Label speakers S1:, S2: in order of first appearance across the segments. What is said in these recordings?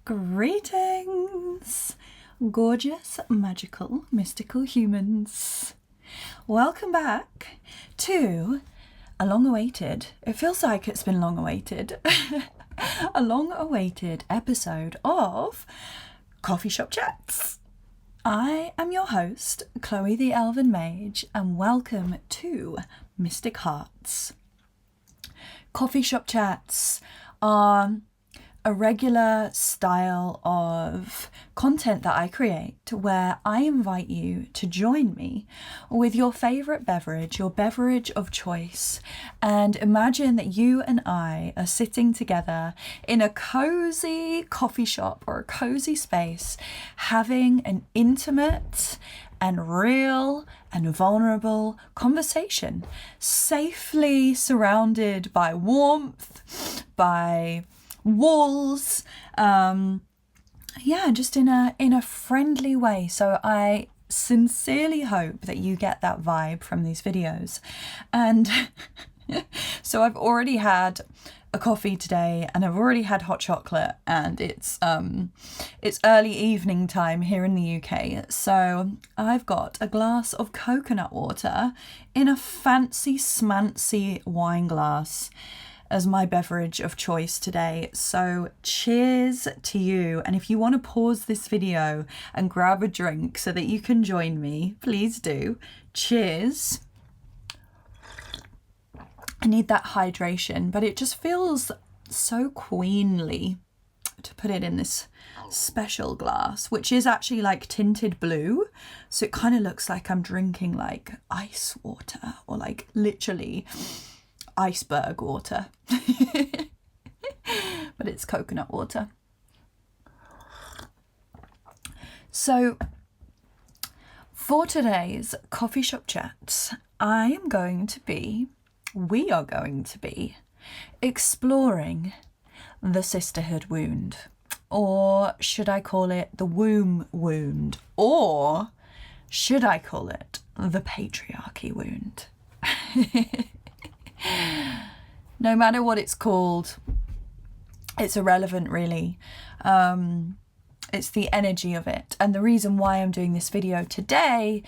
S1: Greetings, gorgeous, magical, mystical humans. Welcome back to a long-awaited, it feels like it's been long-awaited, a long-awaited episode of Coffee Shop Chats. I am your host, Chloe the Elven Mage, and welcome to Mystic Hearts. Coffee Shop Chats are a regular style of content that I create where I invite you to join me with your favourite beverage, your beverage of choice, and imagine that you and I are sitting together in a cosy coffee shop or a cosy space having an intimate and real and vulnerable conversation, safely surrounded by warmth, by walls, just in a friendly way. So I sincerely hope that you get that vibe from these videos. And so I've already had a coffee today and I've already had hot chocolate, and it's early evening time here in the UK. So I've got a glass of coconut water in a fancy smancy wine glass as my beverage of choice today. So cheers to you. And if you want to pause this video and grab a drink so that you can join me, please do. Cheers. I need that hydration, but it just feels so queenly to put it in this special glass, which is actually like tinted blue. So it kind of looks like I'm drinking like ice water or like literally iceberg water. But it's coconut water. So for today's coffee shop chats, we are going to be exploring the sisterhood wound, or should I call it the womb wound, or should I call it the patriarchy wound? No matter what it's called, it's irrelevant really. It's the energy of it. And the reason why I'm doing this video today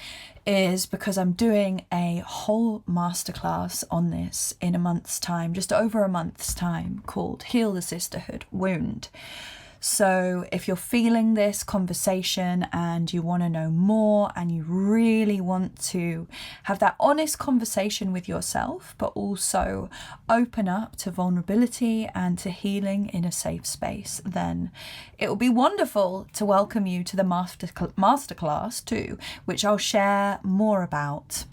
S1: is because I'm doing a whole masterclass on this in a month's time, just over a month's time, called Heal the Sisterhood Wound. So if you're feeling this conversation and you want to know more and you really want to have that honest conversation with yourself, but also open up to vulnerability and to healing in a safe space, then it will be wonderful to welcome you to the masterclass too, which I'll share more about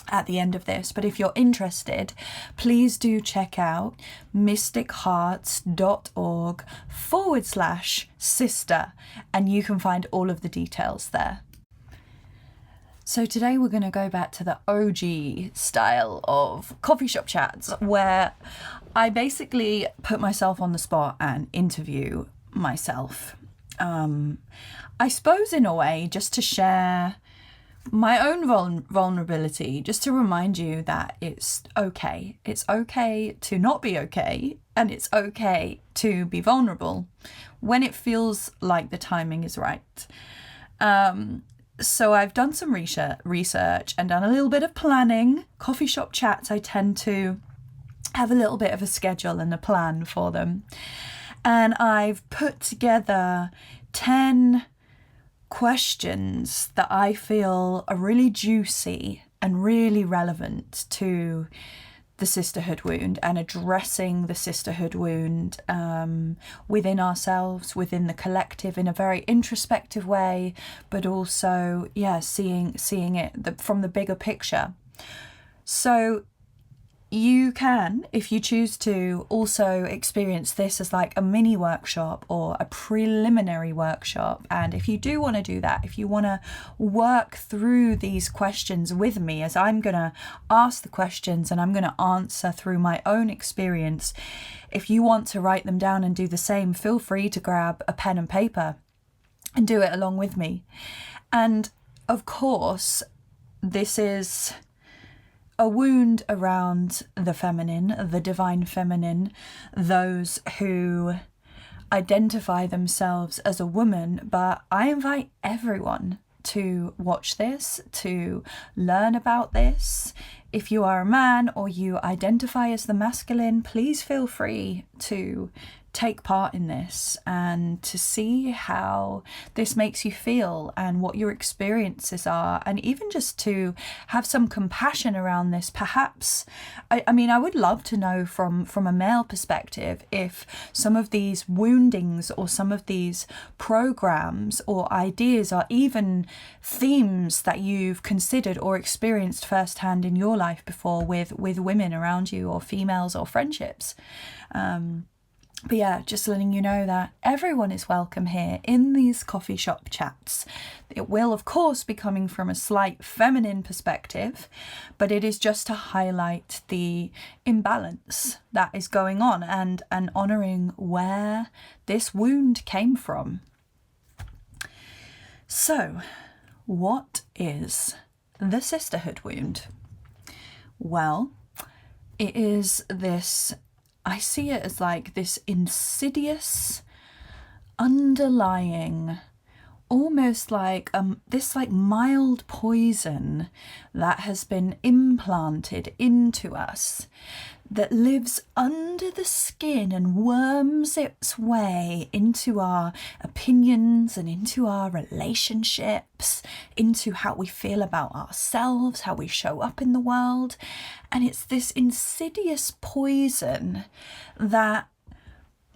S1: at the end of this. But if you're interested, please do check out mystichearts.org/sister, and you can find all of the details there. So today we're going to go back to the OG style of coffee shop chats, where I basically put myself on the spot and interview myself. I suppose in a way just to share my own vulnerability, just to remind you that it's okay. It's okay to not be okay, and it's okay to be vulnerable when it feels like the timing is right. So I've done some research and done a little bit of planning. Coffee shop chats, I tend to have a little bit of a schedule and a plan for them. And I've put together 10 questions that I feel are really juicy and really relevant to the sisterhood wound and addressing the sisterhood wound within ourselves, within the collective, in a very introspective way, but also, seeing it from the bigger picture. So you can, if you choose to, also experience this as like a mini workshop or a preliminary workshop. And if you do want to do that, if you want to work through these questions with me, as I'm going to ask the questions and I'm going to answer through my own experience, if you want to write them down and do the same, feel free to grab a pen and paper and do it along with me. And of course, this is a wound around the feminine, the divine feminine, those who identify themselves as a woman, but I invite everyone to watch this, to learn about this. If you are a man or you identify as the masculine, please feel free to take part in this and to see how this makes you feel and what your experiences are, and even just to have some compassion around this. Perhaps, I mean, I would love to know from a male perspective if some of these woundings or some of these programs or ideas are even themes that you've considered or experienced firsthand in your life before with women around you, or females, or friendships. But yeah, just letting you know that everyone is welcome here in these coffee shop chats. It will, of course, be coming from a slight feminine perspective, but it is just to highlight the imbalance that is going on and honouring where this wound came from. So, what is the sisterhood wound? Well, it is this, I see it as like this insidious, underlying, almost like this like mild poison that has been implanted into us, that lives under the skin and worms its way into our opinions and into our relationships, into how we feel about ourselves, how we show up in the world. And it's this insidious poison that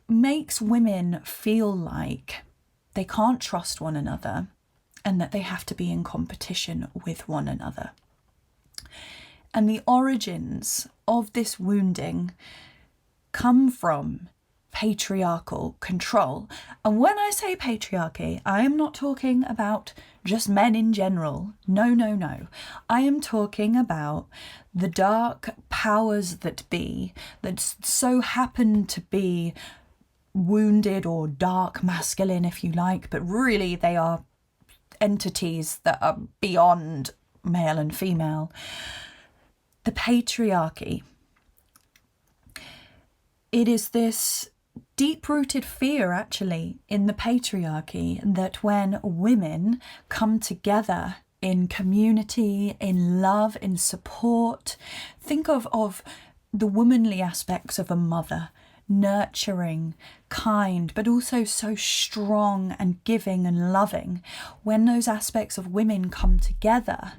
S1: makes women feel like they can't trust one another and that they have to be in competition with one another. And the origins of this wounding come from patriarchal control. And when I say patriarchy, I am not talking about just men in general. No, no, no. I am talking about the dark powers that be, that so happen to be wounded or dark masculine, if you like, but really they are entities that are beyond male and female. The patriarchy. It is this deep-rooted fear, actually, in the patriarchy, that when women come together in community, in love, in support, think of the womanly aspects of a mother, nurturing, kind, but also so strong and giving and loving. When those aspects of women come together,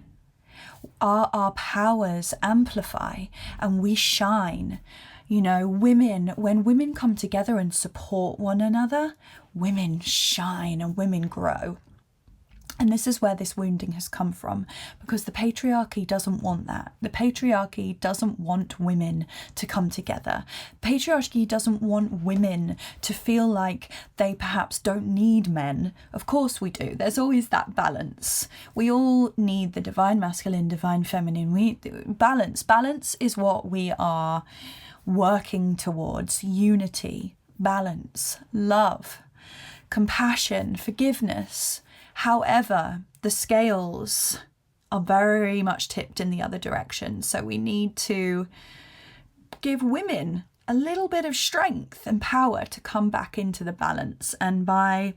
S1: our powers amplify and we shine. You know, when women come together and support one another, women shine and women grow. And this is where this wounding has come from, because the patriarchy doesn't want that. The patriarchy doesn't want women to come together. Patriarchy doesn't want women to feel like they perhaps don't need men. Of course we do. There's always that balance. We all need the divine masculine, divine feminine. Balance. Balance is what we are working towards. Unity, balance, love, compassion, forgiveness. However, the scales are very much tipped in the other direction. So we need to give women a little bit of strength and power to come back into the balance. And by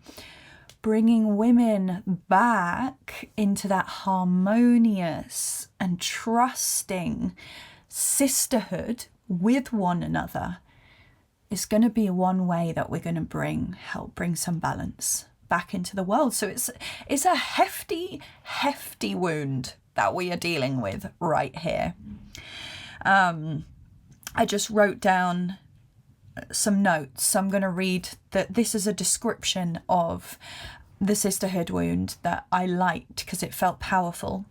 S1: bringing women back into that harmonious and trusting sisterhood with one another, is going to be one way that we're going to help bring some balance back into the world. So it's a hefty wound that we are dealing with right here. I just wrote down some notes. I'm going to read that. This is a description of the sisterhood wound that I liked because it felt powerful.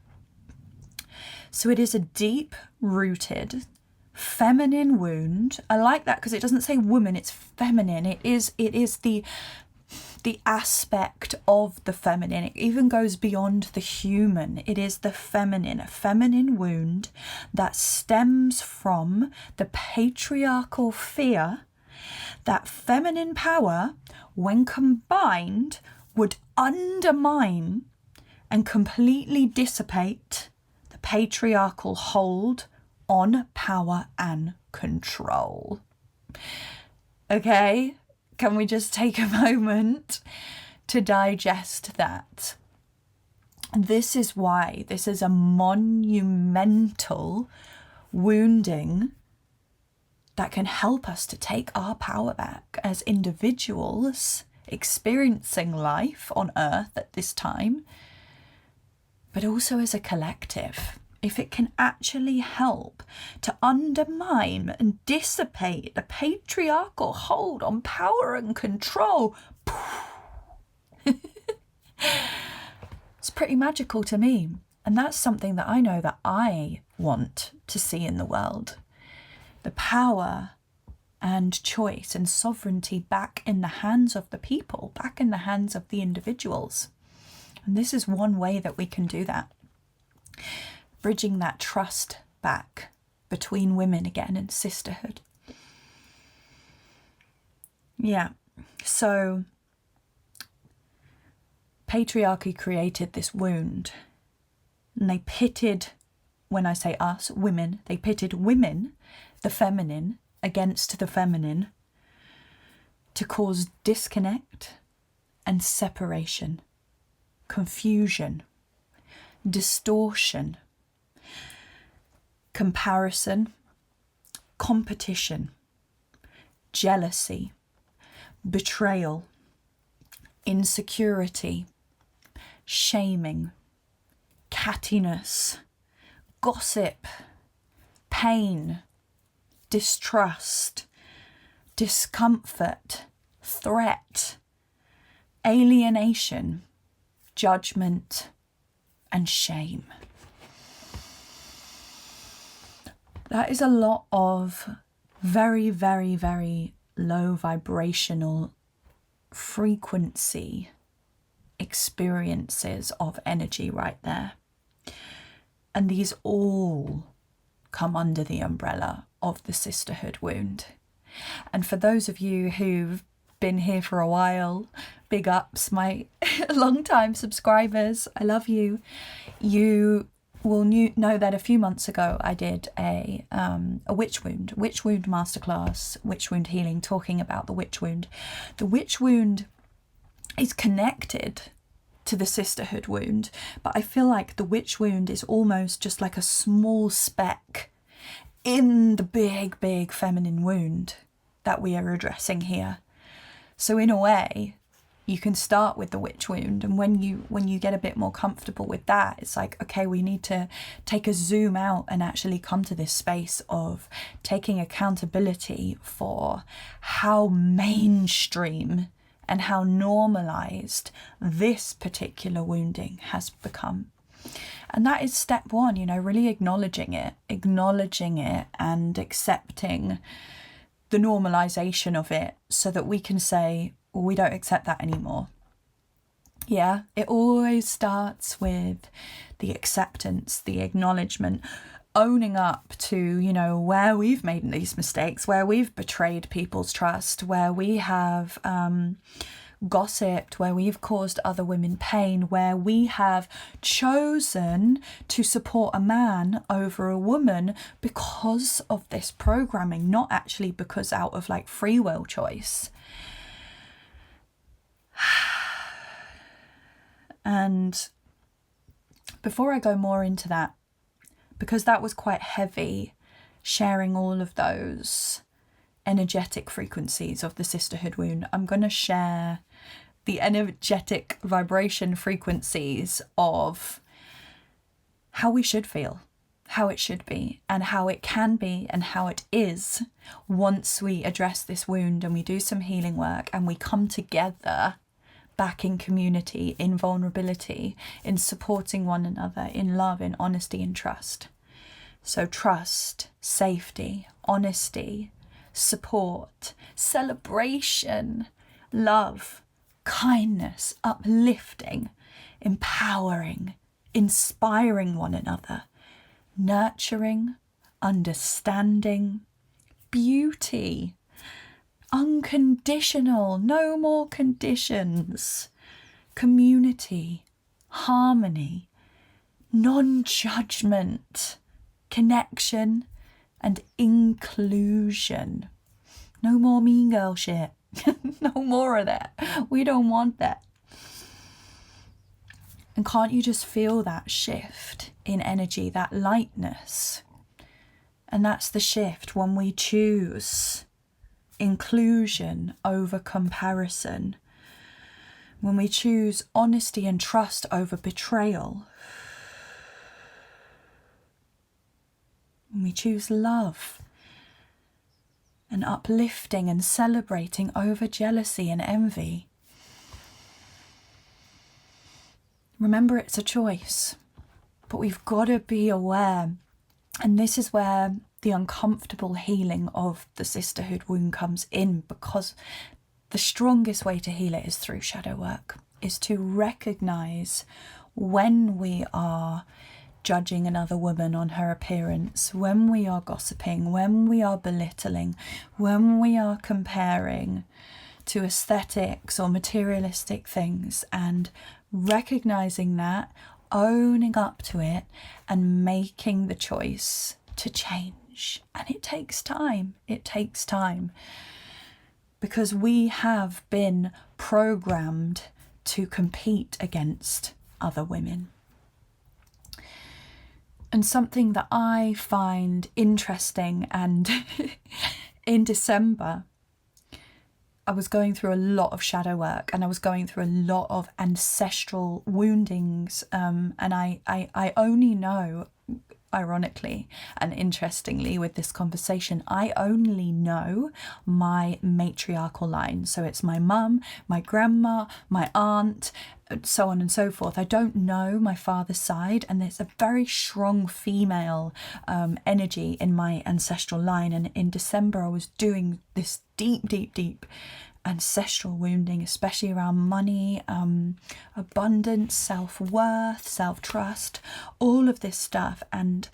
S1: So it is a deep-rooted feminine wound. I like that because it doesn't say woman, it's feminine. It is the aspect of the feminine. It even goes beyond the human. It is the feminine, a feminine wound that stems from the patriarchal fear that feminine power, when combined, would undermine and completely dissipate the patriarchal hold on power and control. Okay? can we just take a moment to digest that? This is why this is a monumental wounding that can help us to take our power back as individuals experiencing life on Earth at this time, but also as a collective. If it can actually help to undermine and dissipate the patriarchal hold on power and control, it's pretty magical to me. And that's something that I know that I want to see in the world. The power and choice and sovereignty back in the hands of the people, back in the hands of the individuals. And this is one way that we can do that. Bridging that trust back between women again and sisterhood. Yeah, so patriarchy created this wound, and they pitted, when I say us, women, they pitted women, the feminine, against the feminine to cause disconnect and separation, confusion, distortion, comparison, competition, jealousy, betrayal, insecurity, shaming, cattiness, gossip, pain, distrust, discomfort, threat, alienation, judgment, and shame. That is a lot of very, very, very low vibrational frequency experiences of energy right there. And these all come under the umbrella of the sisterhood wound. And for those of you who've been here for a while, big ups, my long-time subscribers, I love you. You will know that a few months ago I did a witch wound masterclass, witch wound healing, talking about the witch wound. The witch wound is connected to the sisterhood wound, but I feel like the witch wound is almost just like a small speck in the big, big feminine wound that we are addressing here. So in a way, you can start with the witch wound, and when you get a bit more comfortable with that, it's like, okay, we need to take a zoom out and actually come to this space of taking accountability for how mainstream and how normalized this particular wounding has become. And that is step one, really acknowledging it and accepting the normalization of it, so that we can say, well, we don't accept that anymore. Yeah, it always starts with the acceptance, the acknowledgement, owning up to, where we've made these mistakes, where we've betrayed people's trust, where we have gossiped, where we've caused other women pain, where we have chosen to support a man over a woman because of this programming, not actually because out of like free will choice. And before I go more into that, because that was quite heavy, sharing all of those energetic frequencies of the sisterhood wound, I'm going to share the energetic vibration frequencies of how we should feel, how it should be, and how it can be, and how it is once we address this wound and we do some healing work and we come together back in community, in vulnerability, in supporting one another, in love, in honesty and trust. So trust, safety, honesty, support, celebration, love, kindness, uplifting, empowering, inspiring one another, nurturing, understanding, beauty, unconditional, no more conditions, community, harmony, non-judgment, connection, and inclusion. No more mean girl shit. No more of that. We don't want that. And can't you just feel that shift in energy, that lightness? And that's the shift when we choose inclusion over comparison. When we choose honesty and trust over betrayal. When we choose love and uplifting and celebrating over jealousy and envy. Remember, it's a choice, but we've got to be aware. And this is where the uncomfortable healing of the sisterhood wound comes in, because the strongest way to heal it is through shadow work, is to recognize when we are judging another woman on her appearance, when we are gossiping, when we are belittling, when we are comparing to aesthetics or materialistic things, and recognizing that, owning up to it, and making the choice to change. And it takes time. It takes time. Because we have been programmed to compete against other women. And something that I find interesting, and in December, I was going through a lot of shadow work, and I was going through a lot of ancestral woundings, and I only know, ironically and interestingly with this conversation, I only know my matriarchal line. So it's my mum, my grandma, my aunt, so on and so forth. I don't know my father's side, and there's a very strong female energy in my ancestral line. And in December I was doing this deep ancestral wounding, especially around money, abundance, self-worth, self-trust, all of this stuff. And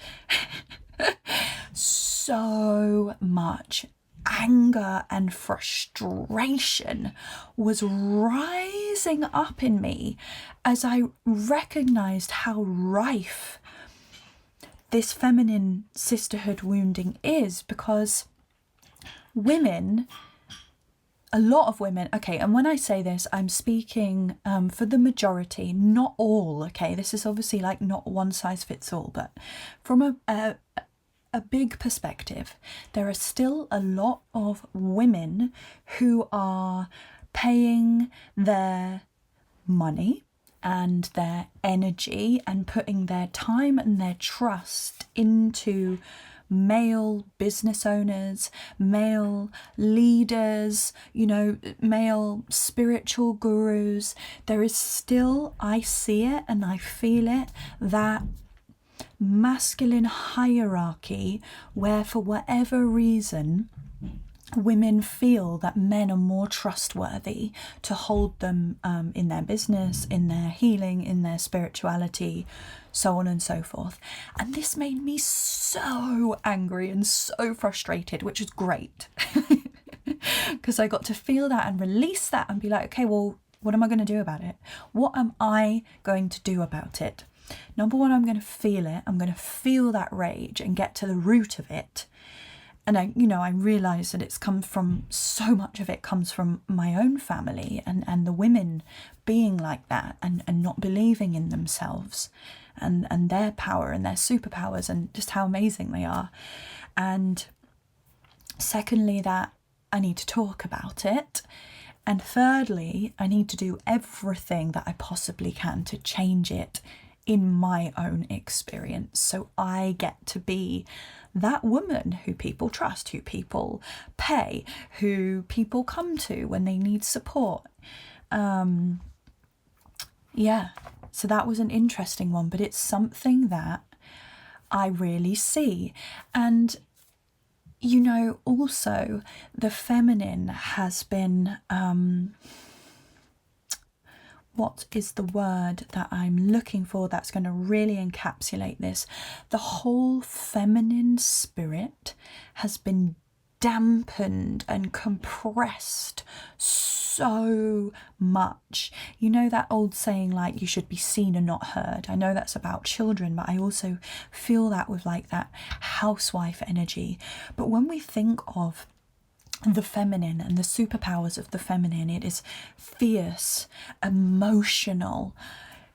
S1: so much anger and frustration was rising up in me as I recognized how rife this feminine sisterhood wounding is, because women, a lot of women, okay, and when I say this, I'm speaking for the majority, not all, okay? This is obviously like not one size fits all, but from a big perspective, there are still a lot of women who are paying their money and their energy and putting their time and their trust into male business owners, male leaders, you know, male spiritual gurus. There is still, I see it and I feel it, that masculine hierarchy where, for whatever reason, women feel that men are more trustworthy to hold them in their business, in their healing, in their spirituality, so on and so forth. And this made me so angry and so frustrated, which is great, because I got to feel that and release that and be like, okay, well, what am I going to do about it? What am I going to do about it? Number one, I'm going to feel it. I'm going to feel that rage and get to the root of it. And I realise that it's come from, so much of it comes from my own family and the women being like that and not believing in themselves and their power and their superpowers and just how amazing they are. And secondly, that I need to talk about it. And thirdly, I need to do everything that I possibly can to change it in my own experience, so I get to be that woman who people trust, who people pay, who people come to when they need support. So that was an interesting one, but it's something that I really see. And also the feminine has been what is the word that I'm looking for that's going to really encapsulate this? The whole feminine spirit has been dampened and compressed so much. You know that old saying, like, you should be seen and not heard? I know that's about children, but I also feel that with like that housewife energy. But when we think of the feminine and the superpowers of the feminine. It is fierce, emotional,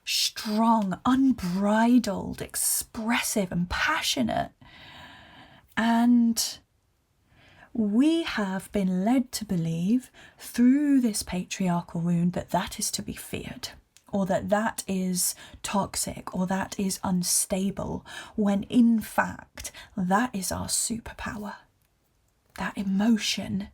S1: strong, unbridled, expressive and passionate. And we have been led to believe through this patriarchal wound that that is to be feared, or that that is toxic, or that is unstable, when in fact that is our superpower. That emotion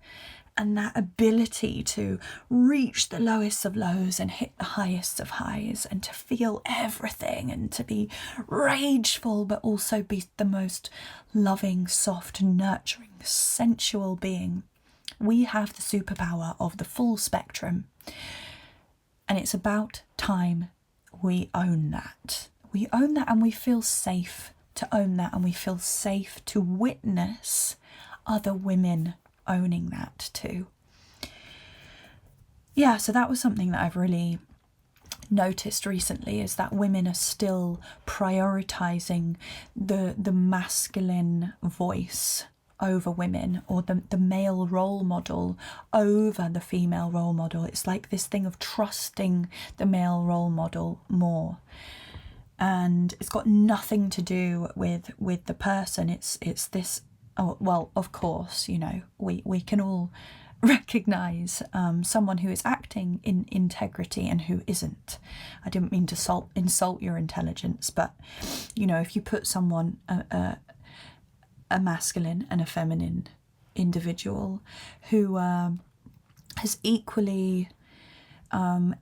S1: and that ability to reach the lowest of lows and hit the highest of highs, and to feel everything, and to be rageful but also be the most loving, soft, nurturing, sensual being. We have the superpower of the full spectrum, and it's about time we own that. We own that, and we feel safe to own that, and we feel safe to witness other women owning that too. Yeah, so that was something that I've really noticed recently, is that women are still prioritizing the masculine voice over women, or the male role model over the female role model. It's like this thing of trusting the male role model more. And it's got nothing to do with the person. It's this, oh, well, of course, you know, we can all recognise someone who is acting in integrity and who isn't. I didn't mean to insult your intelligence, but, you know, if you put someone, a masculine and a feminine individual who has equally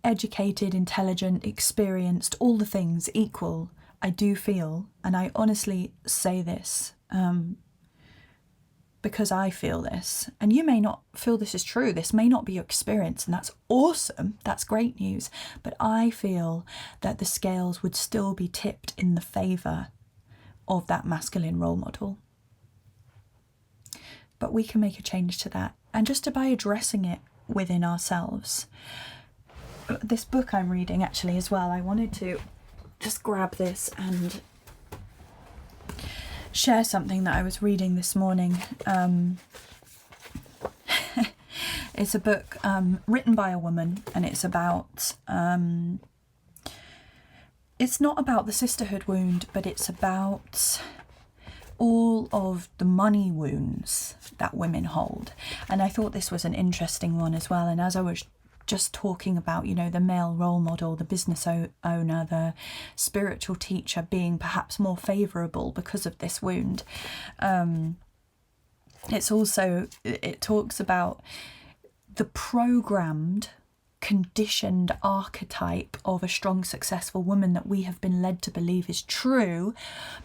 S1: educated, intelligent, experienced, all the things equal, I do feel, and I honestly say this, because I feel this, and you may not feel this is true, this may not be your experience, and that's awesome, that's great news, but I feel that the scales would still be tipped in the favour of that masculine role model. But we can make a change to that, and just by addressing it within ourselves. This book I'm reading, actually, as well, I wanted to just grab this and share something that I was reading this morning. It's a book written by a woman, and it's about it's not about the sisterhood wound, but it's about all of the money wounds that women hold. And I thought this was an interesting one as well. And as I was just talking about, you know, the male role model, the business owner, the spiritual teacher being perhaps more favourable because of this wound, it talks about the programmed, conditioned archetype of a strong, successful woman that we have been led to believe is true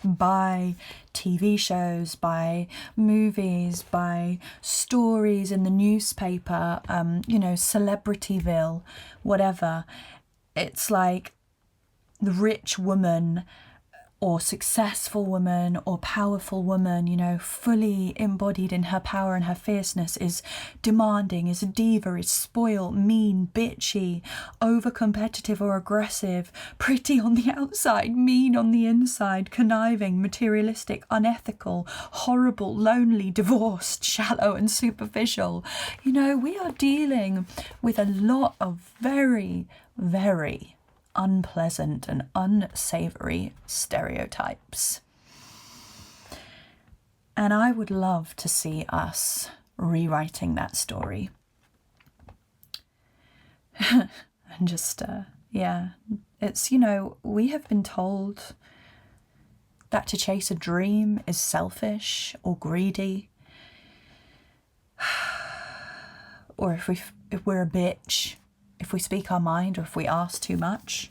S1: by TV shows, by movies, by stories in the newspaper, you know, Celebrityville, whatever. It's like the rich woman or successful woman or powerful woman, you know, fully embodied in her power and her fierceness, is demanding, is a diva, is spoiled, mean, bitchy, over-competitive or aggressive, pretty on the outside, mean on the inside, conniving, materialistic, unethical, horrible, lonely, divorced, shallow and superficial. You know, we are dealing with a lot of very, very unpleasant and unsavoury stereotypes. And I would love to see us rewriting that story. And just, yeah, it's, you know, we have been told that to chase a dream is selfish or greedy. Or if we're a bitch, if we speak our mind, or if we ask too much.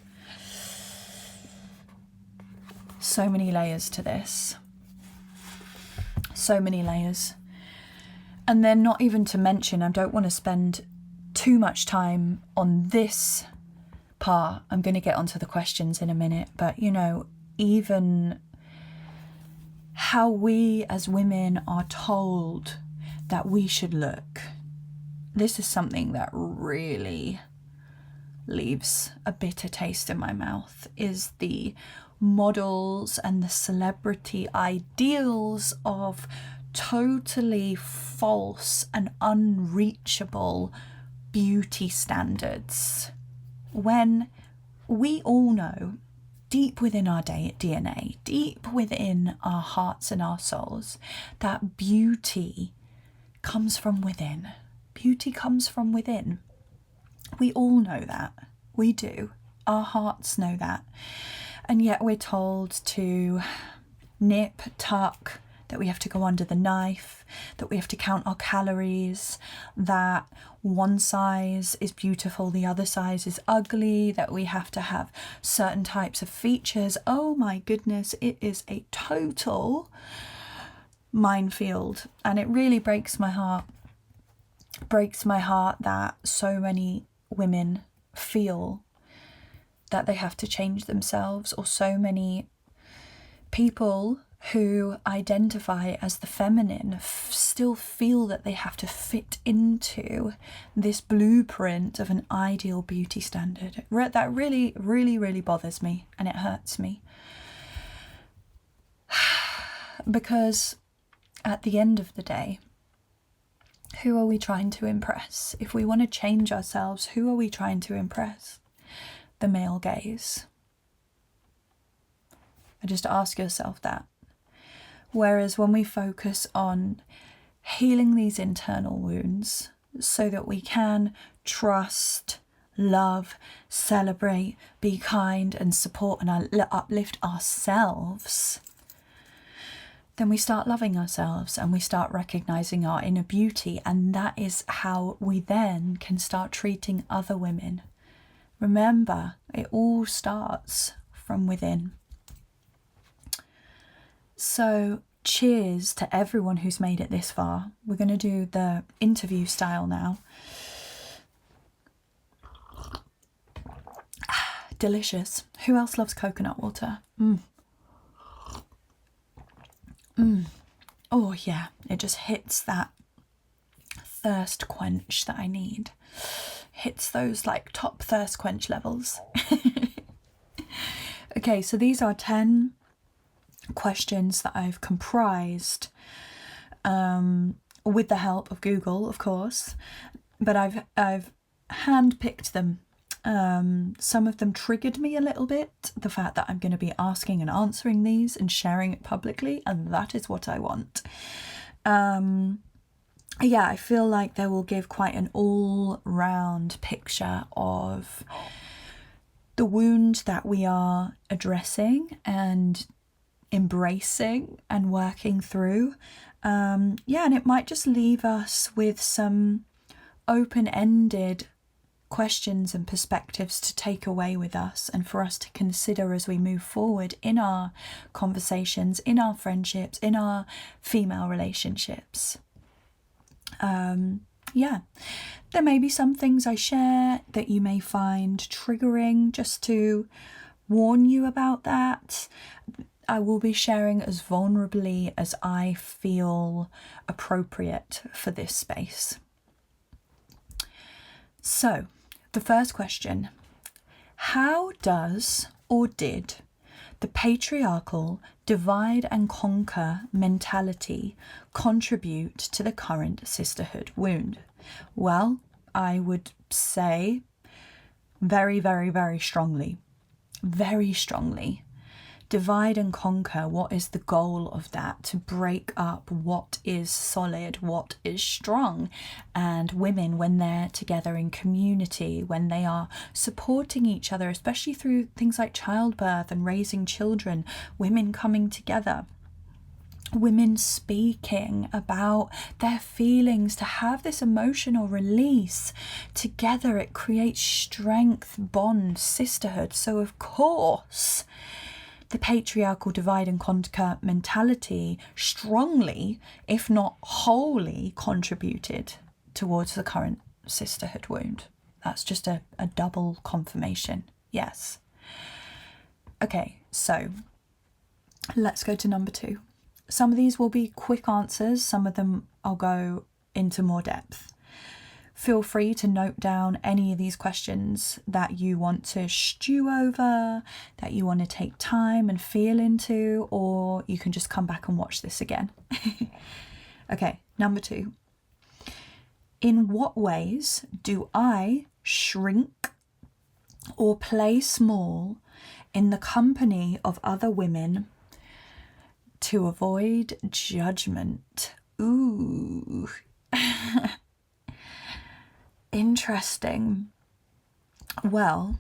S1: So many layers to this. So many layers. And then not even to mention, I don't want to spend too much time on this part. I'm going to get onto the questions in a minute. But, you know, even how we as women are told that we should look. This is something that really leaves a bitter taste in my mouth, is the models and the celebrity ideals of totally false and unreachable beauty standards, when we all know deep within our DNA, deep within our hearts and our souls, that beauty comes from within. Beauty comes from within. We all know that. We do. Our hearts know that. And yet we're told to nip, tuck, that we have to go under the knife, that we have to count our calories, that one size is beautiful, the other size is ugly, that we have to have certain types of features. Oh my goodness, it is a total minefield, and it really breaks my heart. Breaks my heart that so many women feel that they have to change themselves, or so many people who identify as the feminine still feel that they have to fit into this blueprint of an ideal beauty standard. That really, really, really bothers me, and it hurts me. Because at the end of the day, who are we trying to impress? If we want to change ourselves, who are we trying to impress? The male gaze. And just ask yourself that. Whereas when we focus on healing these internal wounds so that we can trust, love, celebrate, be kind and support and uplift ourselves, then we start loving ourselves and we start recognizing our inner beauty, and that is how we then can start treating other women. Remember, it all starts from within. So cheers to everyone who's made it this far. We're going to do the interview style now. Delicious. Who else loves coconut water? Oh yeah, it just hits that thirst quench that I need. Hits those like top thirst quench levels. Okay, so these are 10 questions that I've comprised with the help of Google, of course, but I've handpicked them. Some of them triggered me a little bit, the fact that I'm going to be asking and answering these and sharing it publicly, and that is what I want. Yeah, I feel like they will give quite an all-round picture of the wound that we are addressing and embracing and working through. And it might just leave us with some open-ended questions and perspectives to take away with us and for us to consider as we move forward in our conversations, in our friendships, in our female relationships. There may be some things I share that you may find triggering, just to warn you about that. I will be sharing as vulnerably as I feel appropriate for this space. So, the first question: how does or did the patriarchal divide and conquer mentality contribute to the current sisterhood wound? Well, I would say very, very, very strongly. Very strongly. Divide and conquer. What is the goal of that? To break up what is solid, what is strong. And women, when they're together in community, when they are supporting each other, especially through things like childbirth and raising children, women coming together, women speaking about their feelings, to have this emotional release together, it creates strength, bond, sisterhood. So of course, the patriarchal divide and conquer mentality strongly, if not wholly, contributed towards the current sisterhood wound. That's just a double confirmation. Yes. Okay, so let's go to number 2. Some of these will be quick answers. Some of them I'll go into more depth. Feel free to note down any of these questions that you want to stew over, that you want to take time and feel into, or you can just come back and watch this again. Okay, number 2. In what ways do I shrink or play small in the company of other women to avoid judgment? Ooh. Interesting. Well,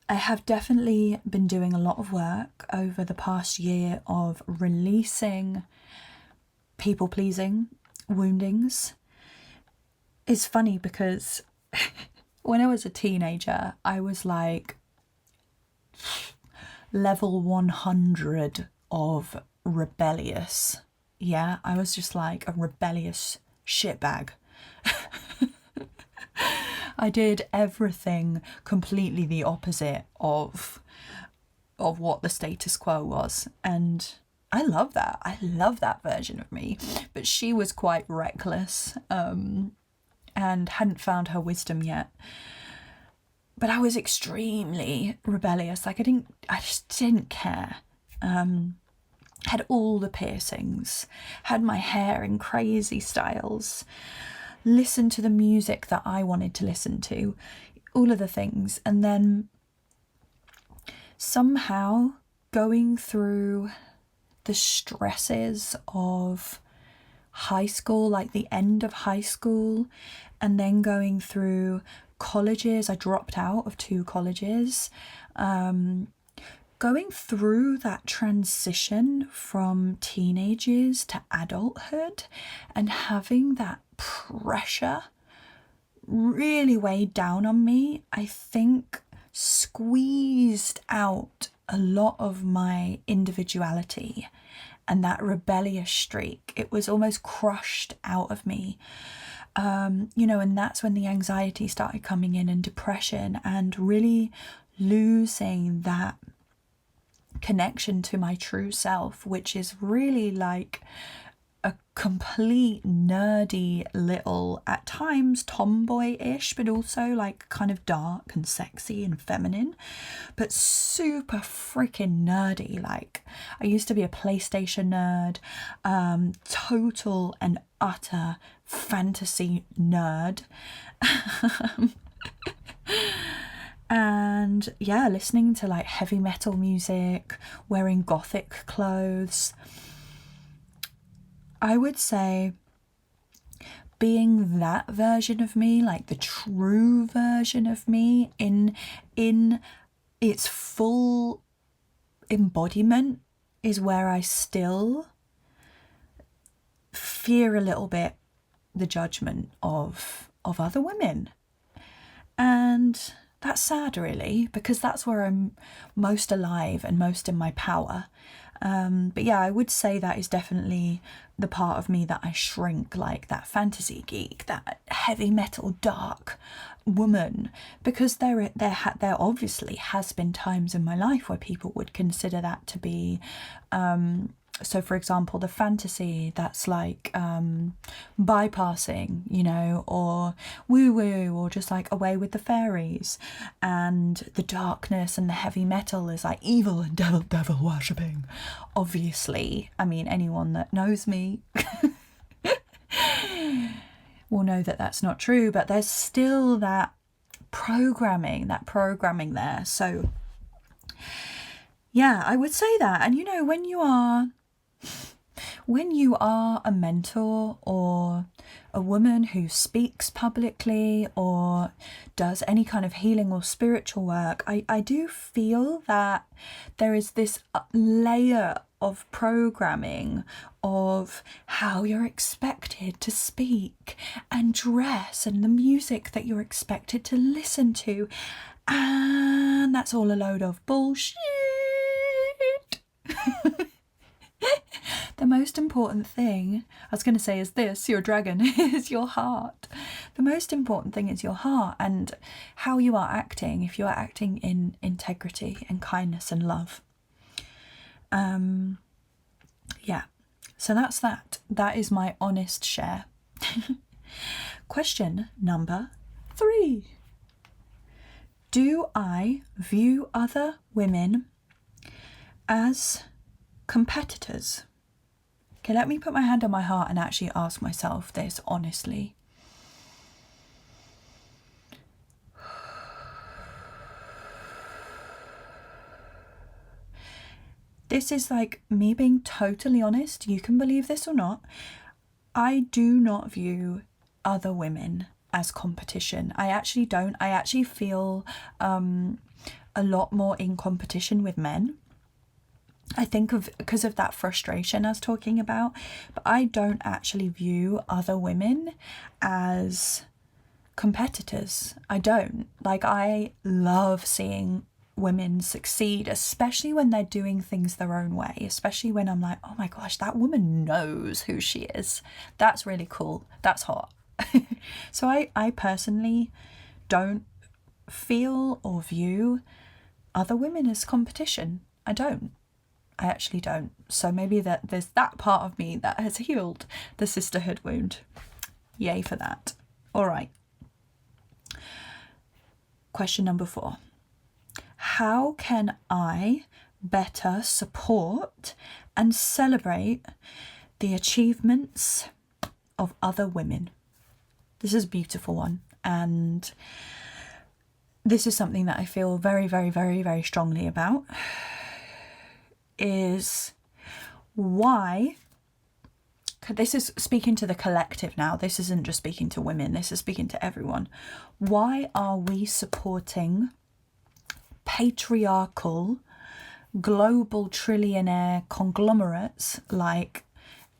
S1: I have definitely been doing a lot of work over the past year of releasing people-pleasing woundings. It's funny because when I was a teenager, I was like level 100 of rebellious. Yeah, I was just like a rebellious shitbag. I did everything completely the opposite of what the status quo was, and I love that. I love that version of me. But she was quite reckless, and hadn't found her wisdom yet. But I was extremely rebellious. Like I just didn't care. Had all the piercings, had my hair in crazy styles, listened to the music that I wanted to listen to, all of the things. And then somehow going through the stresses of high school, like the end of high school, and then going through colleges. I dropped out of 2 colleges. Going through that transition from teenage years to adulthood and having that pressure really weighed down on me, I think squeezed out a lot of my individuality and that rebellious streak. It was almost crushed out of me. And that's when the anxiety started coming in and depression, and really losing that connection to my true self, which is really like a complete nerdy little, at times tomboy-ish, but also like kind of dark and sexy and feminine, but super freaking nerdy. Like, I used to be a PlayStation nerd, total and utter fantasy nerd. And yeah, listening to like heavy metal music, wearing gothic clothes. I would say being that version of me, like the true version of me in its full embodiment, is where I still fear a little bit the judgment of other women. And that's sad, really, because that's where I'm most alive and most in my power. But yeah, I would say that is definitely the part of me that I shrink, like that fantasy geek, that heavy metal dark woman, because there obviously has been times in my life where people would consider that to be so for example, the fantasy that's like bypassing, or woo-woo, or just like away with the fairies, and the darkness and the heavy metal is like evil and devil worshipping. Obviously, I mean, anyone that knows me will know that that's not true, but there's still that programming there. So yeah, I would say that. And when you are a mentor or a woman who speaks publicly or does any kind of healing or spiritual work, I do feel that there is this layer of programming of how you're expected to speak and dress and the music that you're expected to listen to. And that's all a load of bullshit. The most important thing, I was going to say, is this, your dragon, is your heart. The most important thing is your heart and how you are acting, if you are acting in integrity and kindness and love. Yeah, so that's that. That is my honest share. Question number 3. Do I view other women as competitors? Okay, let me put my hand on my heart and actually ask myself this honestly. This is like me being totally honest. You can believe this or not. I do not view other women as competition. I actually don't. I actually feel a lot more in competition with men. I think because of that frustration I was talking about, but I don't actually view other women as competitors. I don't. Like, I love seeing women succeed, especially when they're doing things their own way, especially when I'm like, oh my gosh, that woman knows who she is. That's really cool. That's hot. So I personally don't feel or view other women as competition. I don't. I actually don't. So maybe there's that part of me that has healed the sisterhood wound. Yay for that. All right. Question number 4. How can I better support and celebrate the achievements of other women? This is a beautiful one. And this is something that I feel very, very, very, very strongly about. Is why, this is speaking to the collective now, this isn't just speaking to women, this is speaking to everyone. Why are we supporting patriarchal, global trillionaire conglomerates like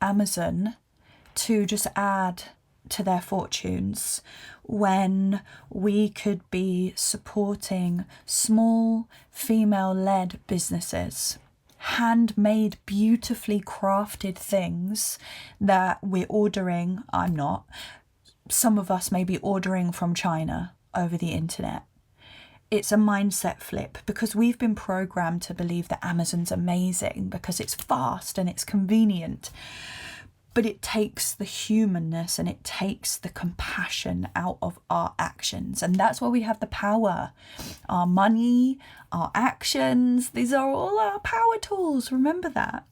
S1: Amazon to just add to their fortunes when we could be supporting small female-led businesses? Handmade, beautifully crafted things that we're ordering. I'm not. Some of us may be ordering from China over the internet. It's a mindset flip because we've been programmed to believe that Amazon's amazing because it's fast and it's convenient. But it takes the humanness and it takes the compassion out of our actions. And that's where we have the power. Our money, our actions, these are all our power tools. Remember that.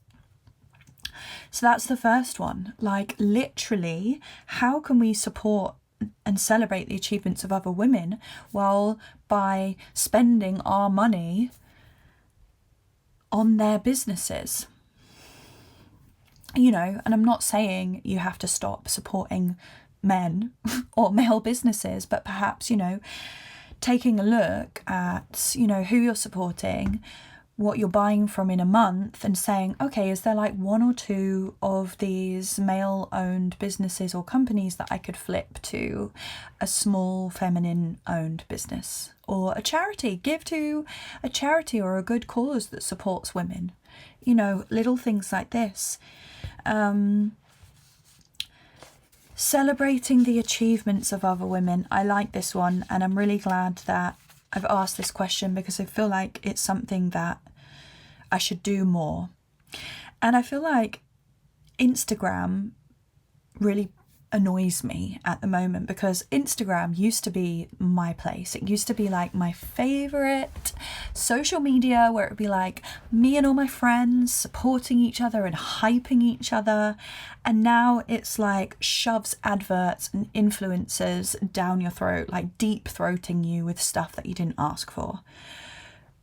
S1: So that's the first one. Like, literally, how can we support and celebrate the achievements of other women? Well, by spending our money on their businesses. You know, and I'm not saying you have to stop supporting men or male businesses, but perhaps, you know, taking a look at, you know, who you're supporting, what you're buying from in a month and saying, okay, is there like 1 or 2 of these male-owned businesses or companies that I could flip to a small feminine-owned business or a charity? Give to a charity or a good cause that supports women. You know, little things like this. Celebrating the achievements of other women. I like this one, and I'm really glad that I've asked this question because I feel like it's something that I should do more. And I feel like Instagram really annoys me at the moment because Instagram used to be my place. It used to be like my favorite social media where it would be like me and all my friends supporting each other and hyping each other. And now it's like shoves adverts and influencers down your throat, like deep throating you with stuff that you didn't ask for.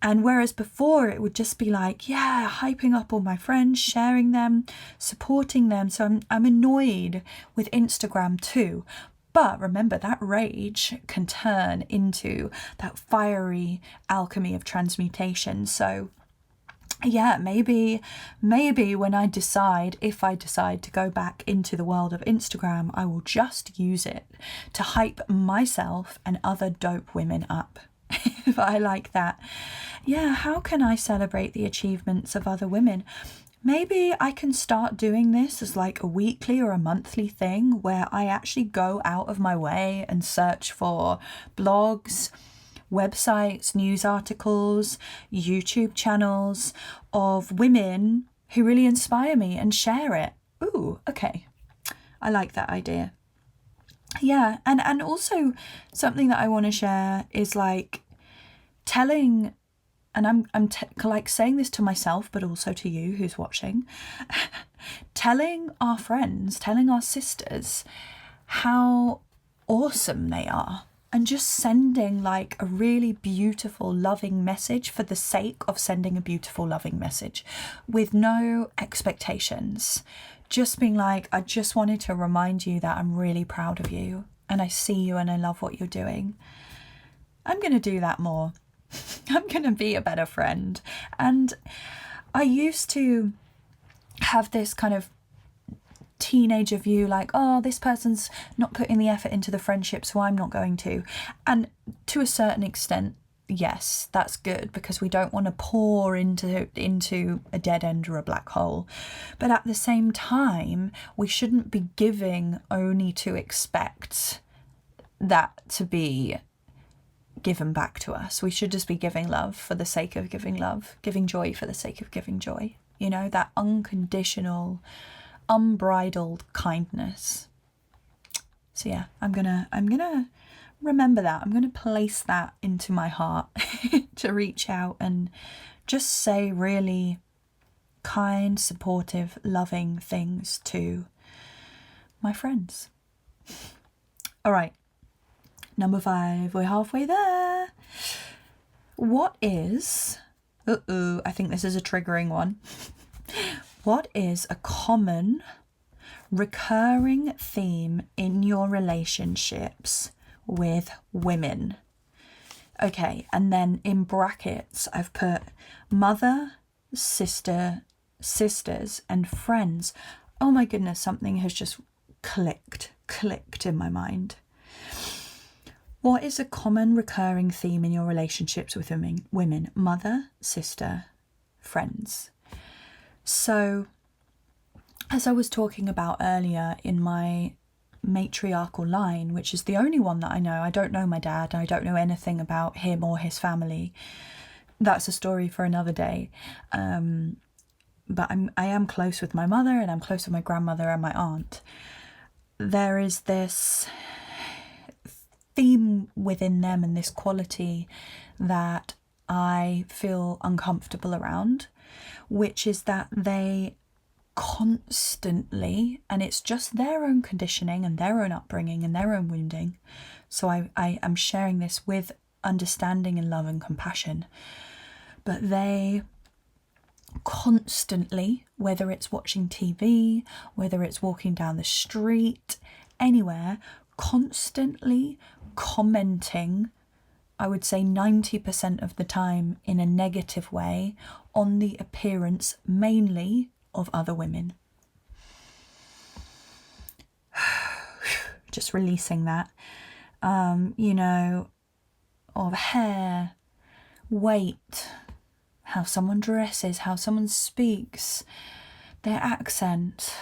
S1: And whereas before it would just be like, yeah, hyping up all my friends, sharing them, supporting them. So I'm annoyed with Instagram too. But remember, that rage can turn into that fiery alchemy of transmutation. So yeah, maybe when I decide, if I decide to go back into the world of Instagram, I will just use it to hype myself and other dope women up. But I like that. Yeah, how can I celebrate the achievements of other women? Maybe I can start doing this as like a weekly or a monthly thing where I actually go out of my way and search for blogs, websites, news articles, YouTube channels of women who really inspire me and share it. Ooh, okay. I like that idea. Yeah, and also something that I want to share is like telling, and I'm like saying this to myself, but also to you who's watching, telling our friends, telling our sisters how awesome they are, and just sending like a really beautiful, loving message for the sake of sending a beautiful, loving message with no expectations. Just being like, I just wanted to remind you that I'm really proud of you and I see you and I love what you're doing. I'm going to do that more. I'm going to be a better friend. And I used to have this kind of teenager view, like, oh, this person's not putting the effort into the friendship, so I'm not going to. And to a certain extent, yes, that's good, because we don't want to pour into a dead end or a black hole. But at the same time, we shouldn't be giving only to expect that to be given back to us. We should just be giving love for the sake of giving love, giving joy for the sake of giving joy. You know, that unconditional, unbridled kindness. So yeah, I'm gonna remember that. I'm gonna place that into my heart to reach out and just say really kind, supportive, loving things to my friends. All right, number 5, we're halfway there. What is, I think this is a triggering one. What is a common recurring theme in your relationships with women? Okay, and then in brackets, I've put mother, sister, sisters, and friends. Oh my goodness, something has just clicked in my mind. What is a common recurring theme in your relationships with women? Mother, sister, friends. So, as I was talking about earlier in my matriarchal line, which is the only one that I know, I don't know my dad, I don't know anything about him or his family. That's a story for another day. But I am close with my mother, and I'm close with my grandmother and my aunt. There is this theme within them and this quality that I feel uncomfortable around, which is that they constantly, and it's just their own conditioning and their own upbringing and their own wounding. So I am sharing this with understanding and love and compassion. But they constantly, whether it's watching TV, whether it's walking down the street, anywhere, constantly commenting, I would say 90% of the time in a negative way, on the appearance mainly of other women. Just releasing that, you know, of hair, weight, how someone dresses, how someone speaks, their accent,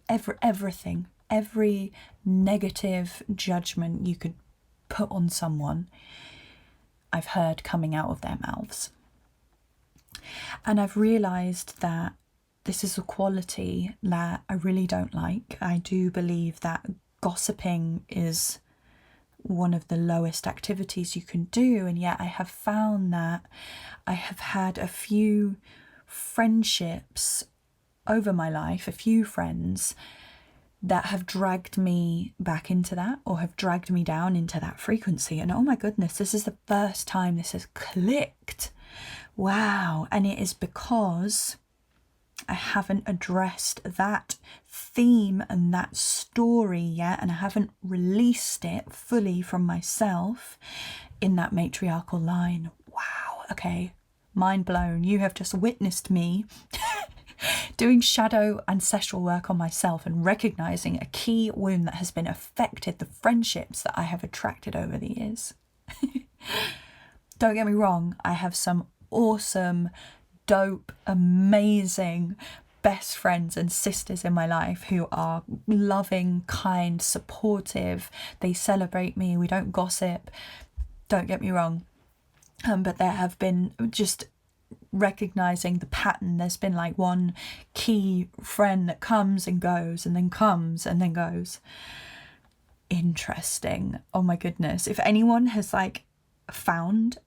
S1: everything, every negative judgment you could put on someone, I've heard coming out of their mouths. And I've realised that this is a quality that I really don't like. I do believe that gossiping is one of the lowest activities you can do, and yet I have found that I have had a few friendships over my life, a few friends that have dragged me back into that, or have dragged me down into that frequency. And oh my goodness, this is the first time this has clicked. Wow. And it is because I haven't addressed that theme and that story yet, and I haven't released it fully from myself in that matriarchal line. Wow. Okay. Mind blown. You have just witnessed me doing shadow ancestral work on myself and recognizing a key wound that has been affected the friendships that I have attracted over the years. Don't get me wrong, I have some awesome, dope, amazing best friends and sisters in my life who are loving, kind, supportive. They celebrate me. We don't gossip. Don't get me wrong. But there have been just recognizing the pattern. There's been like one key friend that comes and goes and then comes and then goes. Interesting. Oh my goodness. If anyone has like found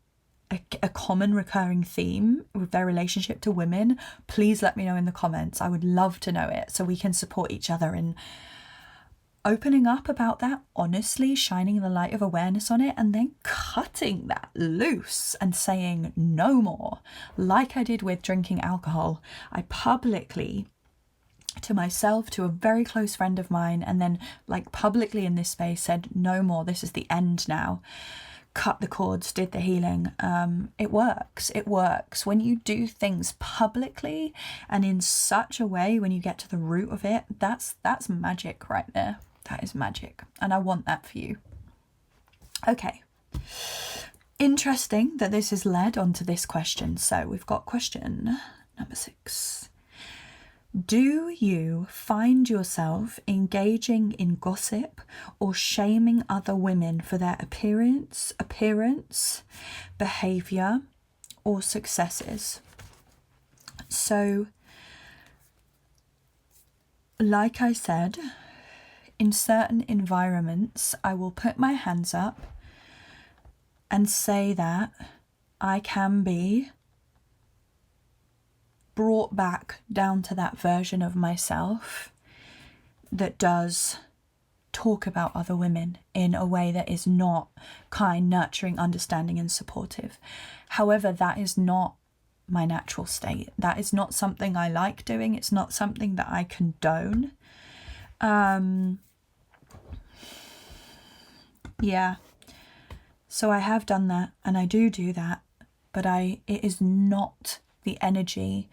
S1: a common recurring theme with their relationship to women, please let me know in the comments. I would love to know it so we can support each other in opening up about that, honestly, shining the light of awareness on it, and then cutting that loose and saying no more. Like I did with drinking alcohol, I publicly, to myself, to a very close friend of mine, and then like publicly in this space said no more, this is the end now. Cut the cords, did the healing. It works when you do things publicly and in such a way, when you get to the root of it, that's magic right there. That is magic, and I want that for you. Okay, interesting that this has led onto this question. So we've got question number 6. Do you find yourself engaging in gossip or shaming other women for their appearance, behaviour, or successes? So, like I said, in certain environments, I will put my hands up and say that I can be brought back down to that version of myself that does talk about other women in a way that is not kind, nurturing, understanding, and supportive. However, that is not my natural state. That is not something I like doing. It's not something that I condone. Yeah. So I have done that, and I do that, but it is not the energy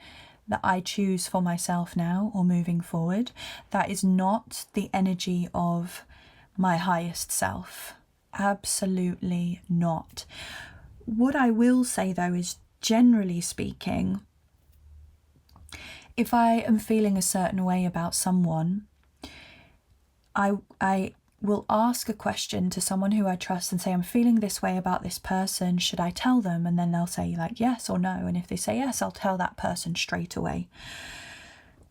S1: that I choose for myself now or moving forward. That is not the energy of my highest self. Absolutely not. What I will say though is, generally speaking, if I am feeling a certain way about someone, I will ask a question to someone who I trust and say, I'm feeling this way about this person, should I tell them? And then they'll say like yes or no, and if they say yes, I'll tell that person straight away.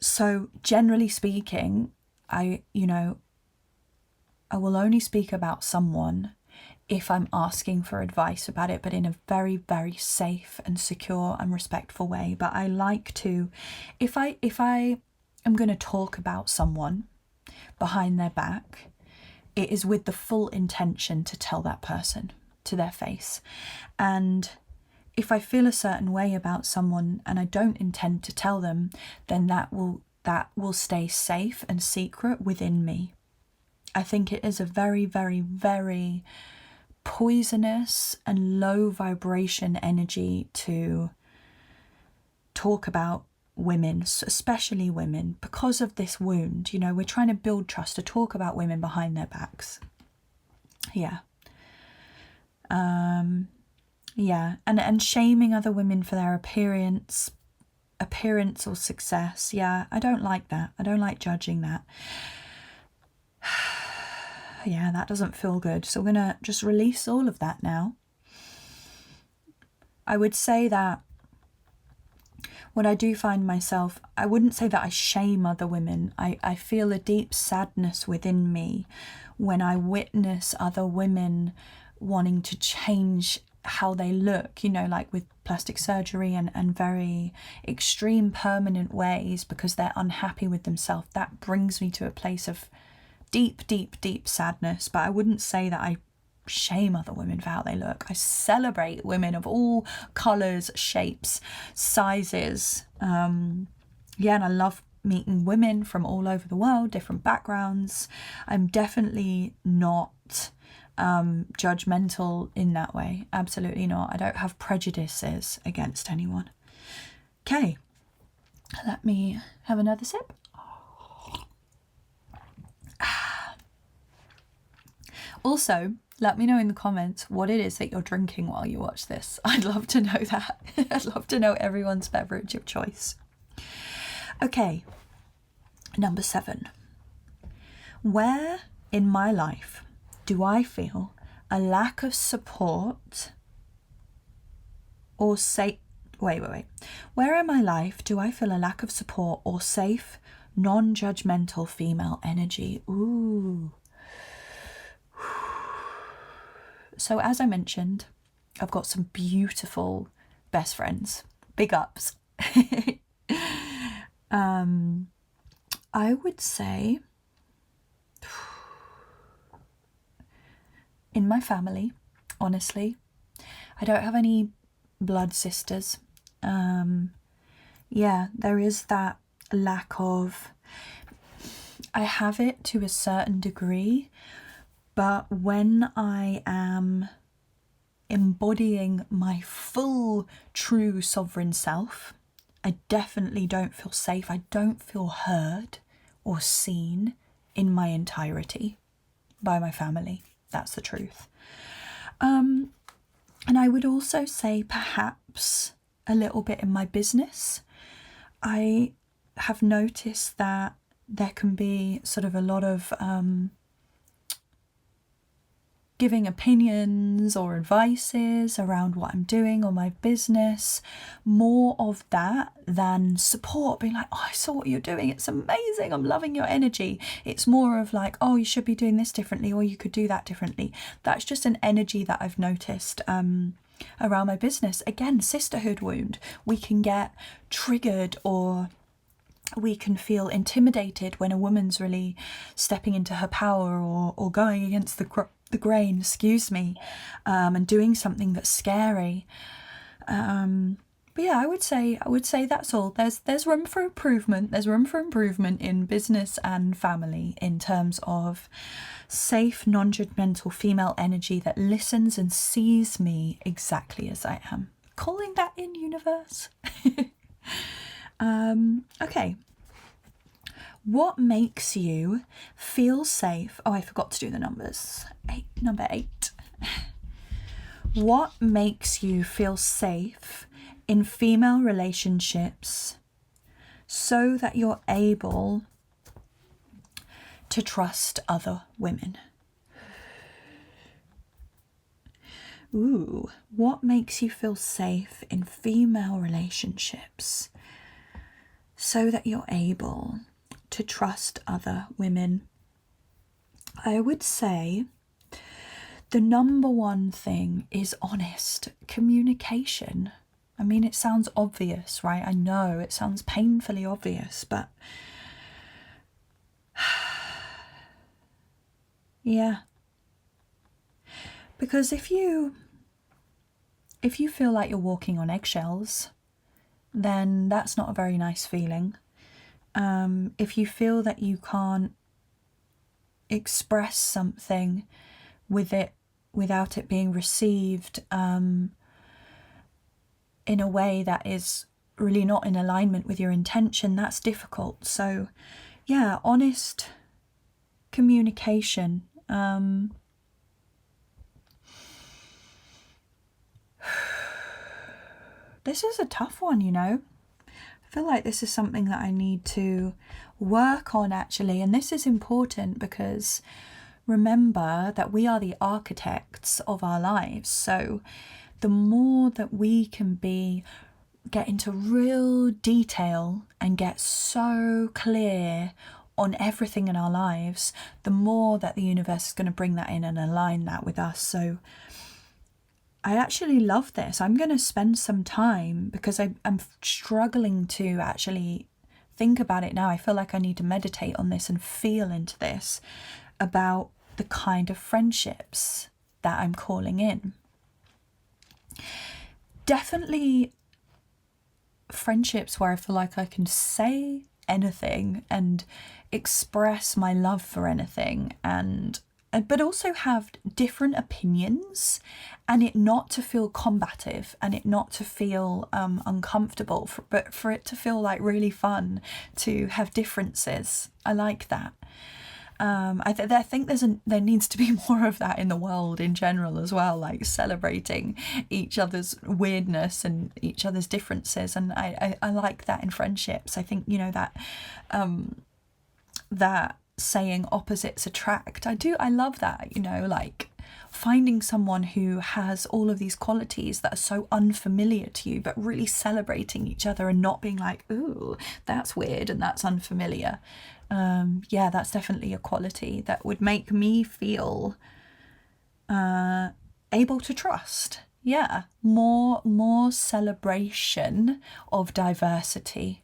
S1: So generally speaking, I will only speak about someone if I'm asking for advice about it, but in a very, very safe and secure and respectful way. But I like to, if I am going to talk about someone behind their back, it is with the full intention to tell that person to their face. And if I feel a certain way about someone and I don't intend to tell them, then that will stay safe and secret within me. I think it is a very, very, very poisonous and low vibration energy to talk about women, especially women, because of this wound. We're trying to build trust, to talk about women behind their backs. Yeah. And shaming other women for their appearance or success. Yeah, I don't like that. I don't like judging that. Yeah, that doesn't feel good. So we're gonna just release all of that now. I would say that when I do find myself, I wouldn't say that I shame other women. I feel a deep sadness within me when I witness other women wanting to change how they look, like with plastic surgery and very extreme permanent ways because they're unhappy with themselves. That brings me to a place of deep, deep, deep sadness. But I wouldn't say that I shame other women for how they look. I celebrate women of all colours, shapes, sizes. And I love meeting women from all over the world, different backgrounds. I'm definitely not judgmental in that way. Absolutely not. I don't have prejudices against anyone. Okay, let me have another sip. Also, let me know in the comments what it is that you're drinking while you watch this. I'd love to know that. I'd love to know everyone's beverage of choice. Okay, number 7. Where in my life do I feel a lack of support or Where in my life do I feel a lack of support or safe, non-judgmental female energy? Ooh. So as I mentioned, I've got some beautiful best friends. Big ups. I would say in my family, honestly, I don't have any blood sisters. Yeah, there is that lack of, I have it to a certain degree, but when I am embodying my full, true, sovereign self, I definitely don't feel safe. I don't feel heard or seen in my entirety by my family. That's the truth. And I would also say perhaps a little bit in my business. I have noticed that there can be sort of a lot of giving opinions or advices around what I'm doing or my business, more of that than support, being like, oh, I saw what you're doing, it's amazing, I'm loving your energy. It's more of like, oh, you should be doing this differently, or you could do that differently. That's just an energy that I've noticed around my business. Again, sisterhood wound. We can get triggered, or we can feel intimidated when a woman's really stepping into her power or going against the grain, and doing something that's scary. But yeah, I would say that's all. There's room for improvement. There's room for improvement in business and family in terms of safe, non-judgmental female energy that listens and sees me exactly as I am. Calling that in, universe. Okay. What makes you feel safe? Oh, I forgot to do the numbers. Number 8. What makes you feel safe in female relationships so that you're able to trust other women? Ooh, what makes you feel safe in female relationships so that you're able to trust other women? I would say the number one thing is honest communication. I mean, it sounds obvious, right? I know it sounds painfully obvious, but yeah. Because if you feel like you're walking on eggshells, then that's not a very nice feeling. If you feel that you can't express something without it being received in a way that is really not in alignment with your intention, that's difficult. So yeah, honest communication. This is a tough one, you know. I feel like this is something that I need to work on, actually. And this is important because remember that we are the architects of our lives. So the more that we can get into real detail and get so clear on everything in our lives, the more that the universe is going to bring that in and align that with us. So I actually love this. I'm going to spend some time because I'm struggling to actually think about it now. I feel like I need to meditate on this and feel into this about the kind of friendships that I'm calling in. Definitely friendships where I feel like I can say anything and express my love for anything, but also have different opinions, and it not to feel combative and it not to feel uncomfortable, but for it to feel like really fun to have differences. I like that. I think there needs to be more of that in the world in general as well, like celebrating each other's weirdness and each other's differences, and I like that in friendships. I think, you know, that saying opposites attract, I love that, you know, like finding someone who has all of these qualities that are so unfamiliar to you, but really celebrating each other and not being like, ooh, that's weird and that's unfamiliar. Yeah, that's definitely a quality that would make me feel able to trust. yeah, more celebration of diversity.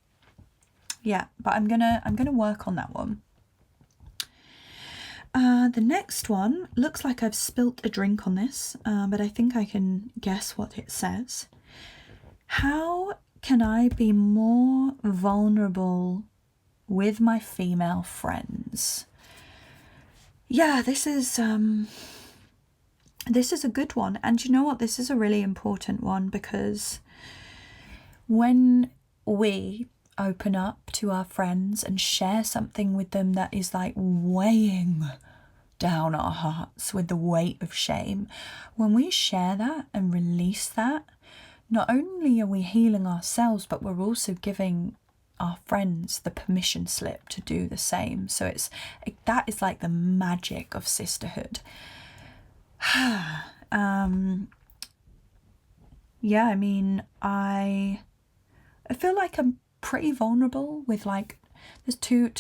S1: Yeah, but I'm gonna work on that one. The next one looks like I've spilt a drink on this, but I think I can guess what it says. How can I be more vulnerable with my female friends? Yeah, this is a good one. And you know what? This is a really important one, because when we open up to our friends and share something with them that is like weighing down our hearts with the weight of shame, when we share that and release that, not only are we healing ourselves, but we're also giving our friends the permission slip to do the same. So that is like the magic of sisterhood. Yeah, I mean, I feel like I'm pretty vulnerable with, like, there's two,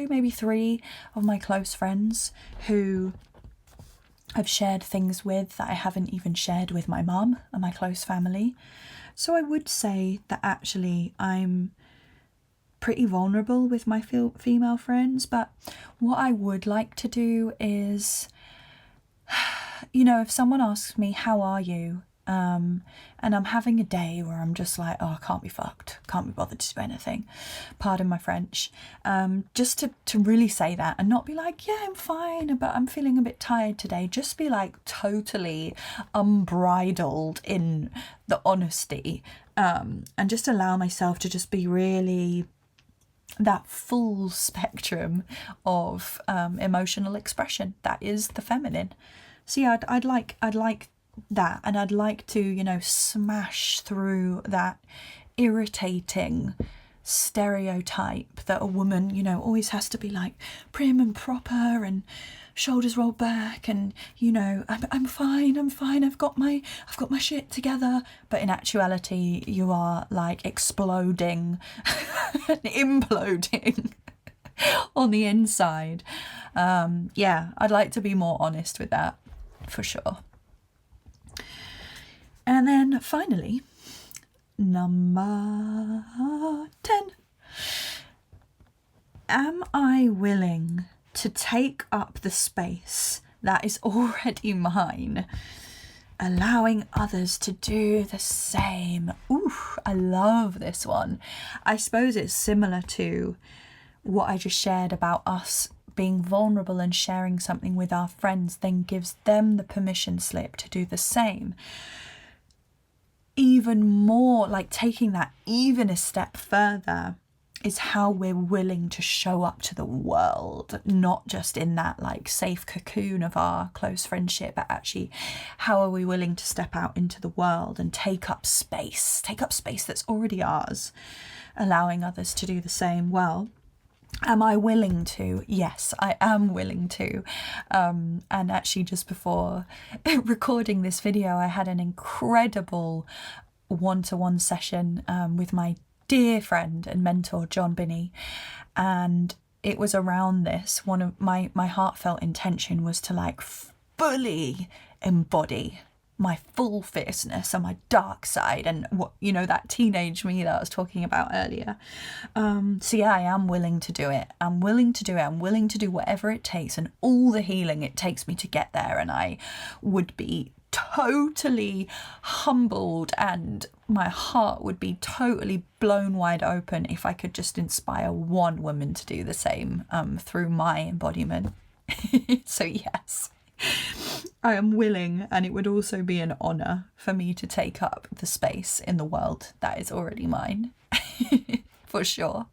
S1: maybe three of my close friends who I've shared things with that I haven't even shared with my mum and my close family. So I would say that actually I'm pretty vulnerable with my female friends. But what I would like to do is, you know, if someone asks me, how are you? And I'm having a day where I'm just like, oh, I can't be fucked, can't be bothered to do anything, pardon my French, just to really say that and not be like, yeah, I'm fine, but I'm feeling a bit tired today. Just be like totally unbridled in the honesty, and just allow myself to just be really that full spectrum of emotional expression that is the feminine. So yeah, I'd like that, and I'd like to, you know, smash through that irritating stereotype that a woman, you know, always has to be like prim and proper and shoulders rolled back and, you know, I'm fine, I've got my shit together. But in actuality, you are like exploding and imploding on the inside. Yeah, I'd like to be more honest with that, for sure. And then finally, number 10. Am I willing to take up the space that is already mine, allowing others to do the same? Ooh, I love this one. I suppose it's similar to what I just shared about us being vulnerable and sharing something with our friends then gives them the permission slip to do the same. Even more, like taking that even a step further, is how we're willing to show up to the world, not just in that like safe cocoon of our close friendship, but actually how are we willing to step out into the world and take up space that's already ours, allowing others to do the same. Well, am I willing to? Yes, I am willing to. And actually just before recording this video, I had an incredible one-to-one session with my dear friend and mentor, John Binney. And it was around this. One of my heartfelt intention was to like fully embody my full fierceness and my dark side and what, you know, that teenage me that I was talking about earlier. So yeah, I am willing to do it. I'm willing to do whatever it takes and all the healing it takes me to get there. And I would be totally humbled and my heart would be totally blown wide open if I could just inspire one woman to do the same through my embodiment. So yes, I am willing, and it would also be an honour for me to take up the space in the world that is already mine. For sure.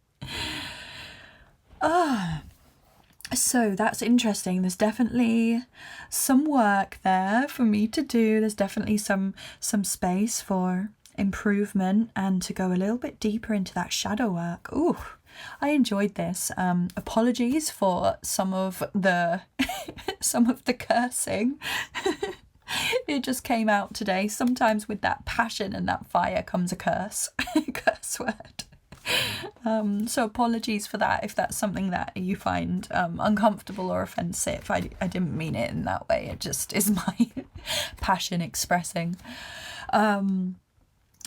S1: So that's interesting. There's definitely some work there for me to do. There's definitely some space for improvement and to go a little bit deeper into that shadow work. Ooh, I enjoyed this. Apologies for some of the cursing. It just came out today. Sometimes with that passion and that fire comes a curse. Curse word. So apologies for that if that's something that you find uncomfortable or offensive. I didn't mean it in that way. It just is my passion expressing.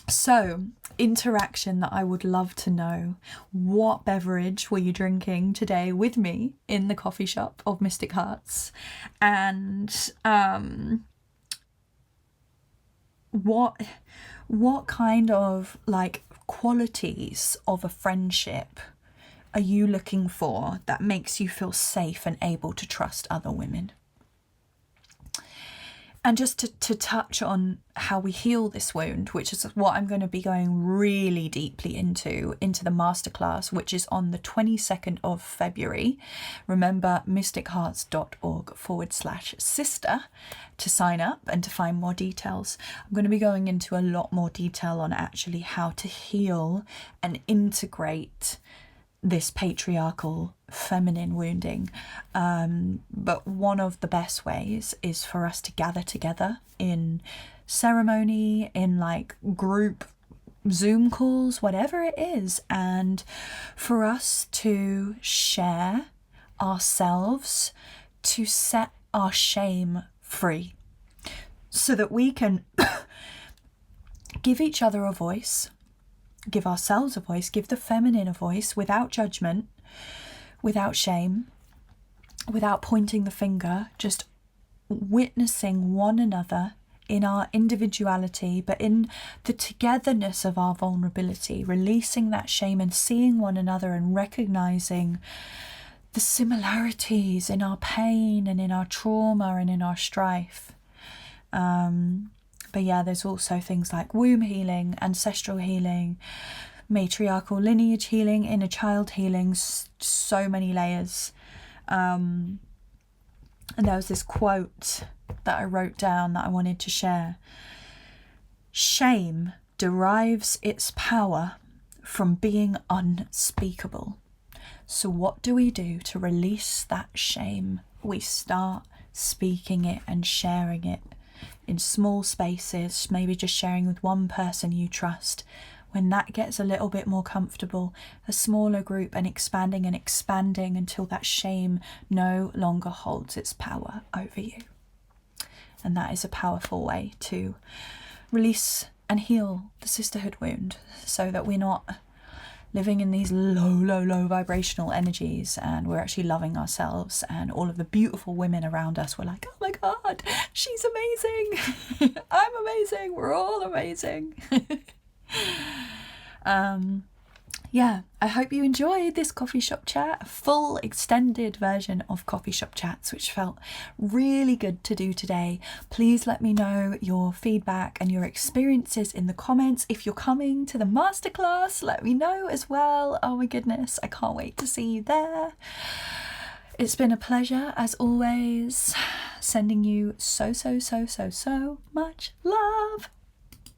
S1: So, interaction that I would love to know. What beverage were you drinking today with me in the coffee shop of Mystic Hearts? And what kind of like qualities of a friendship are you looking for that makes you feel safe and able to trust other women? And just to touch on how we heal this wound, which is what I'm going to be going really deeply into the masterclass, which is on the 22nd of February. Remember, mystichearts.org/sister to sign up and to find more details. I'm going to be going into a lot more detail on actually how to heal and integrate this patriarchal feminine wounding, but one of the best ways is for us to gather together in ceremony, in like group Zoom calls, whatever it is, and for us to share ourselves, to set our shame free so that we can give each other a voice, give ourselves a voice, give the feminine a voice without judgment, without shame, without pointing the finger, just witnessing one another in our individuality, but in the togetherness of our vulnerability, releasing that shame and seeing one another and recognizing the similarities in our pain and in our trauma and in our strife. But yeah, there's also things like womb healing, ancestral healing, matriarchal lineage healing, inner child healing, so many layers. And there was this quote that I wrote down that I wanted to share. Shame derives its power from being unspeakable. So what do we do to release that shame? We start speaking it and sharing it in small spaces, maybe just sharing with one person you trust. When that gets a little bit more comfortable, a smaller group, and expanding until that shame no longer holds its power over you. And that is a powerful way to release and heal the sisterhood wound, so that we're not living in these low vibrational energies, and we're actually loving ourselves, and all of the beautiful women around us, we're like, oh my god, she's amazing. I'm amazing, we're all amazing. Yeah, I hope you enjoyed this coffee shop chat, a full extended version of coffee shop chats, which felt really good to do today. Please let me know your feedback and your experiences in the comments. If you're coming to the masterclass, let me know as well. Oh my goodness, I can't wait to see you there. It's been a pleasure as always, sending you so much love.